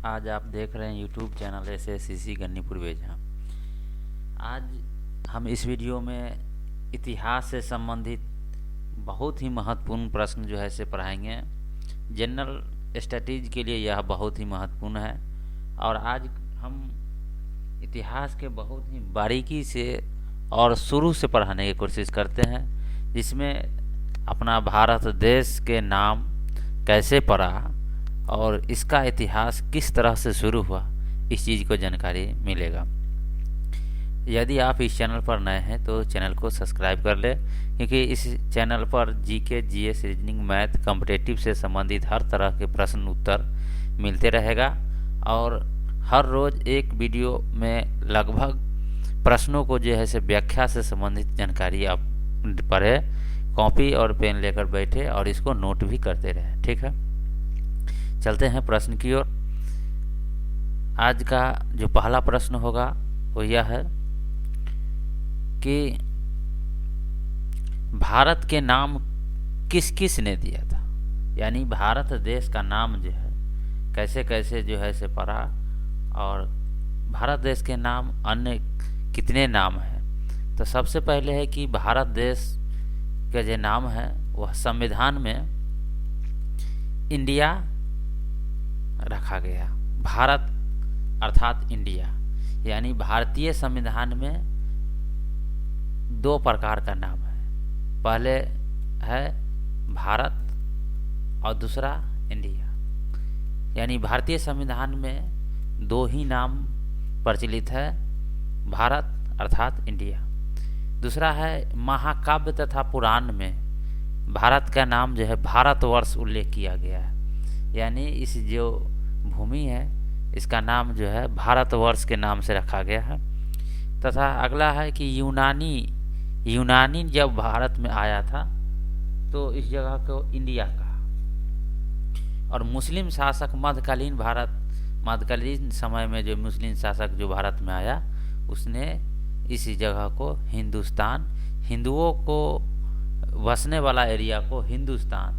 आज आप देख रहे हैं यूट्यूब चैनल SSCC गन्नीपुर बेजा। आज हम इस वीडियो में इतिहास से संबंधित बहुत ही महत्वपूर्ण प्रश्न जो है से पढ़ाएंगे। जनरल स्टडीज के लिए यह बहुत ही महत्वपूर्ण है और आज हम इतिहास के बहुत ही बारीकी से और शुरू से पढ़ाने की कोशिश करते हैं, जिसमें अपना भारत देश के नाम कैसे पड़ा और इसका इतिहास किस तरह से शुरू हुआ, इस चीज़ को जानकारी मिलेगा। यदि आप इस चैनल पर नए हैं तो चैनल को सब्सक्राइब कर ले, क्योंकि इस चैनल पर GK, GS, reasoning, math, competitive से संबंधित हर तरह के प्रश्न उत्तर मिलते रहेगा और हर रोज़ एक वीडियो में लगभग प्रश्नों को जो है से व्याख्या से संबंधित जानकारी आप पढ़े, कॉपी और पेन लेकर बैठे और इसको नोट भी करते रहे। ठीक है, चलते हैं प्रश्न की ओर। आज का जो पहला प्रश्न होगा वो यह है कि भारत के नाम किस किस ने दिया था, यानी भारत देश का नाम जो है कैसे कैसे जो है से पड़ा और भारत देश के नाम अन्य कितने नाम हैं। तो सबसे पहले है कि भारत देश का जो नाम है वह संविधान में इंडिया रखा गया। भारत अर्थात इंडिया, यानी भारतीय संविधान में दो प्रकार का नाम है, पहले है भारत और दूसरा इंडिया। यानी भारतीय संविधान में दो ही नाम प्रचलित है, भारत अर्थात इंडिया। दूसरा है महाकाव्य तथा पुराण में भारत का नाम जो है भारतवर्ष उल्लेख किया गया है, यानी इस जो भूमि है इसका नाम जो है भारतवर्ष के नाम से रखा गया है। तथा अगला है कि यूनानी जब भारत में आया था तो इस जगह को इंडिया कहा। और मुस्लिम शासक मध्यकालीन समय में जो मुस्लिम शासक जो भारत में आया उसने इसी जगह को हिंदुस्तान, हिंदुओं को बसने वाला एरिया को हिंदुस्तान,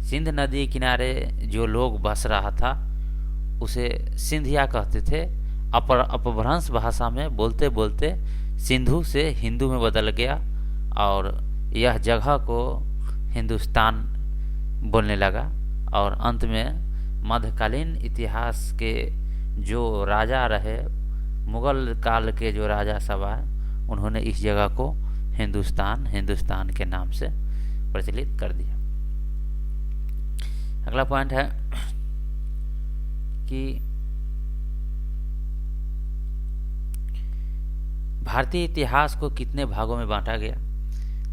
सिंध नदी किनारे जो लोग बस रहा था उसे सिंधिया कहते थे। अपभ्रंश भाषा में बोलते बोलते सिंधु से हिंदू में बदल गया और यह जगह को हिंदुस्तान बोलने लगा। और अंत में मध्यकालीन इतिहास के जो राजा रहे, मुगल काल के जो राजा सब आए, उन्होंने इस जगह को हिंदुस्तान के नाम से प्रचलित कर दिया। अगला पॉइंट है कि भारतीय इतिहास को कितने भागों में बांटा गया।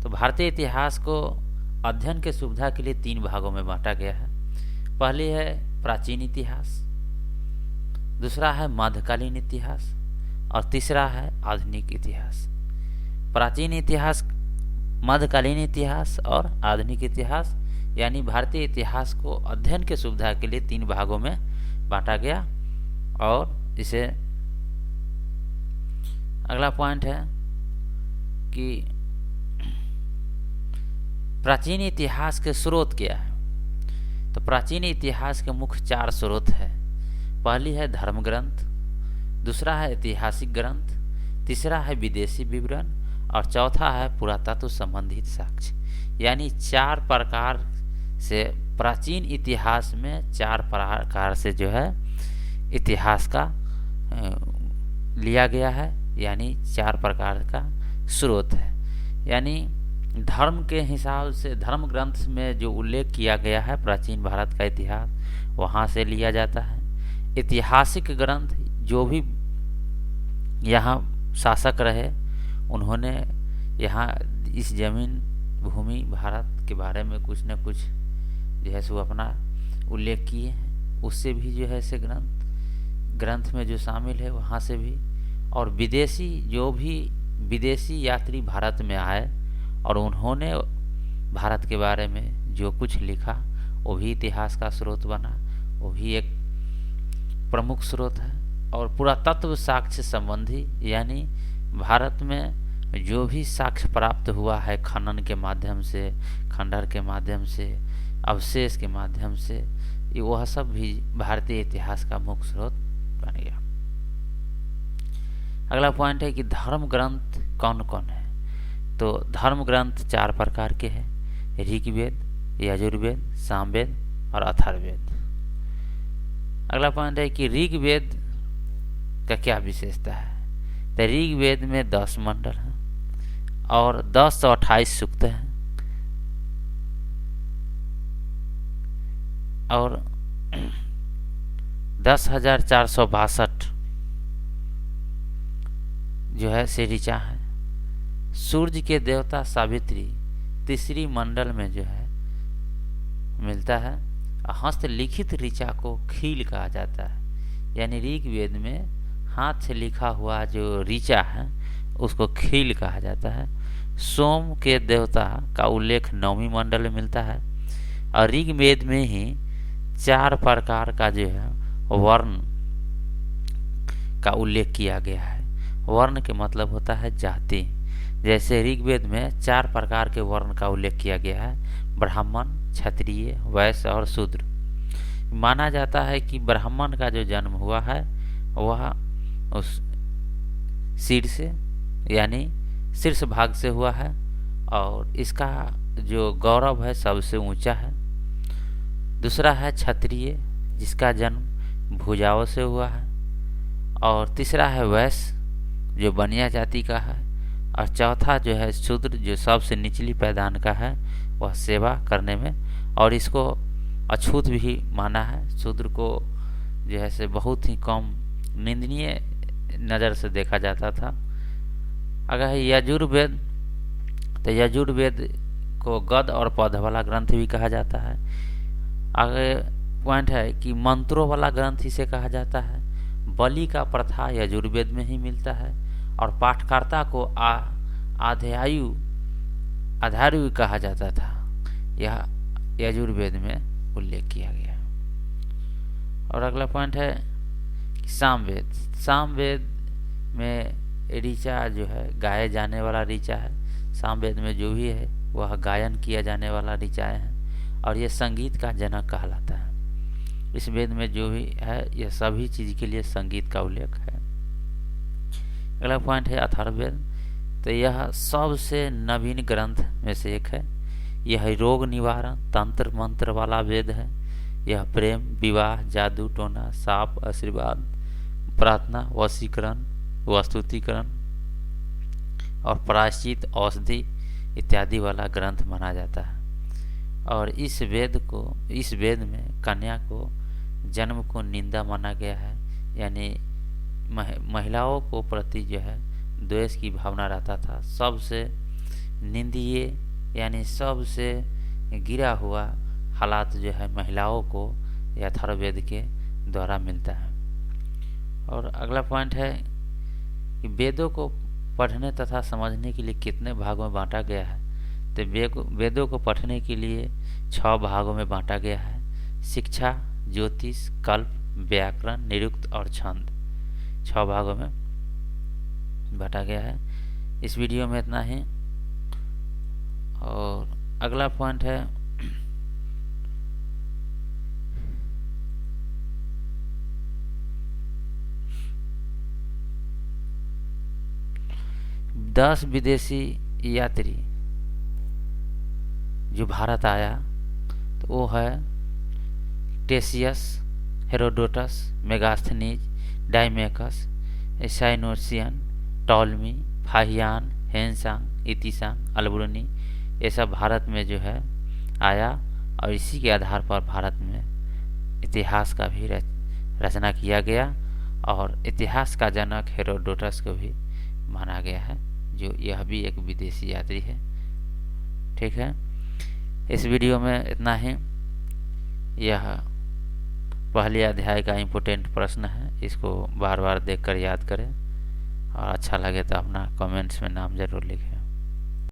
तो भारतीय इतिहास को अध्ययन के सुविधा के लिए 3 भागों में बांटा गया है। पहली है प्राचीन इतिहास, दूसरा है मध्यकालीन इतिहास और तीसरा है आधुनिक इतिहास। प्राचीन इतिहास, मध्यकालीन इतिहास और आधुनिक इतिहास, यानी भारतीय इतिहास को अध्ययन के सुविधा के लिए 3 भागों में बांटा गया। और इसे अगला पॉइंट है कि प्राचीन इतिहास के स्रोत क्या है। तो प्राचीन इतिहास के मुख्य 4 स्रोत है। पहली है धर्म ग्रंथ, दूसरा है ऐतिहासिक ग्रंथ, तीसरा है विदेशी विवरण और चौथा है पुरातत्व संबंधित साक्ष्य। यानी 4 प्रकार से प्राचीन इतिहास में 4 प्रकार से जो है इतिहास का लिया गया है, यानी 4 प्रकार का स्रोत है। यानी धर्म के हिसाब से धर्म ग्रंथ में जो उल्लेख किया गया है प्राचीन भारत का इतिहास, वहाँ से लिया जाता है। ऐतिहासिक ग्रंथ, जो भी यहाँ शासक रहे उन्होंने यहाँ इस जमीन भूमि भारत के बारे में कुछ न कुछ जो है सो अपना उल्लेख किए हैं, उससे भी जो है से ग्रंथ में जो शामिल है वहाँ से भी। और विदेशी, जो भी विदेशी यात्री भारत में आए और उन्होंने भारत के बारे में जो कुछ लिखा वो भी इतिहास का स्रोत बना, वो भी एक प्रमुख स्रोत है। और पुरातत्व साक्ष्य संबंधी, यानी भारत में जो भी साक्ष्य प्राप्त हुआ है खनन के माध्यम से, खंडहर के माध्यम से, अवशेष के माध्यम से, वह सब भी भारतीय इतिहास का मुख्य स्रोत बन गया। अगला पॉइंट है कि धर्म ग्रंथ कौन कौन है। तो धर्म ग्रंथ 4 प्रकार के हैं, ऋग्वेद, यजुर्वेद, सामवेद और अथर्ववेद। अगला पॉइंट है कि ऋग्वेद का क्या विशेषता है। तो ऋग्वेद में 10 मंडल हैं और 10 से 28 सूक्त हैं और 10,462 जो है से ऋचा है। सूर्य के देवता सावित्री तीसरी मंडल में जो है मिलता है। हस्तलिखित ऋचा को खील कहा जाता है, यानी ऋग्वेद में हाथ से लिखा हुआ जो ऋचा है उसको खील कहा जाता है। सोम के देवता का उल्लेख 9वीं मंडल में मिलता है और ऋग्वेद में ही 4 प्रकार का जो है वर्ण का उल्लेख किया गया है। वर्ण के मतलब होता है जाति। जैसे ऋग्वेद में 4 प्रकार के वर्ण का उल्लेख किया गया है, ब्राह्मण, क्षत्रिय, वैश्य और शूद्र। माना जाता है कि ब्राह्मण का जो जन्म हुआ है वह उस सिर से यानी शीर्ष भाग से हुआ है और इसका जो गौरव है सबसे ऊंचा है। दूसरा है क्षत्रिय, जिसका जन्म भुजाओं से हुआ है। और तीसरा है वैश्य, जो बनिया जाति का है। और चौथा जो है शूद्र, जो सबसे निचली पैदान का है, वह सेवा करने में, और इसको अछूत भी माना है। शूद्र को जो है से बहुत ही कम निंदनीय नज़र से देखा जाता था। अगर है यजुर्वेद, तो यजुर्वेद को गद और पद वाला ग्रंथ भी कहा जाता है। आगे पॉइंट है कि मंत्रों वाला ग्रंथ इसे कहा जाता है। बलि का प्रथा यजुर्वेद में ही मिलता है और पाठकर्ता को आध्यायु कहा जाता था। यह यजुर्वेद में उल्लेख किया गया। और अगला पॉइंट है कि सामवेद। सामवेद में ऋचा जो है गाए जाने वाला ऋचा है। सामवेद में जो भी है वह गायन किया जाने वाला ऋचाएँ हैं और ये संगीत का जनक कहलाता है। इस वेद में जो भी है यह सभी चीज़ के लिए संगीत का उल्लेख है। अगला पॉइंट है अथर्ववेद। तो यह सबसे नवीन ग्रंथ में से एक है। यह रोग निवारण, तंत्र मंत्र वाला वेद है। यह प्रेम, विवाह, जादू टोना, साप, आशीर्वाद, प्रार्थना, वशीकरण, वस्तुतिकरण और प्रायश्चित, औषधि इत्यादि वाला ग्रंथ माना जाता है। और इस वेद में कन्या को जन्म को निंदा माना गया है, यानी महिलाओं को प्रति जो है द्वेष की भावना रहता था। सबसे निंदनीय यानी सबसे गिरा हुआ हालात जो है महिलाओं को अथर्ववेद के द्वारा मिलता है। और अगला पॉइंट है कि वेदों को पढ़ने तथा समझने के लिए कितने भागों में बांटा गया है। तो वेदों को पढ़ने के लिए 6 भागों में बांटा गया है। शिक्षा, ज्योतिष, कल्प, व्याकरण, निरुक्त और छंद 6 भागों में बांटा गया है। इस वीडियो में इतना ही। और अगला पॉइंट है दस विदेशी यात्री जो भारत आया, तो वो है टेसियस, हेरोडोटस, मेगास्थनीज, डाइमेकस, साइनोसियन, Ptolemy, Fahien, Hiuen Tsang, Itsing, Alberuni. ये सब भारत में जो है आया और इसी के आधार पर भारत में इतिहास का भी रचना किया गया। और इतिहास का जनक हेरोडोटस को भी माना गया है, जो यह भी एक विदेशी यात्री है। ठीक है, इस वीडियो में इतना ही। यह पहले अध्याय का इम्पोर्टेंट प्रश्न है, इसको बार बार देखकर याद करें और अच्छा लगे तो अपना कमेंट्स में नाम ज़रूर लिखें।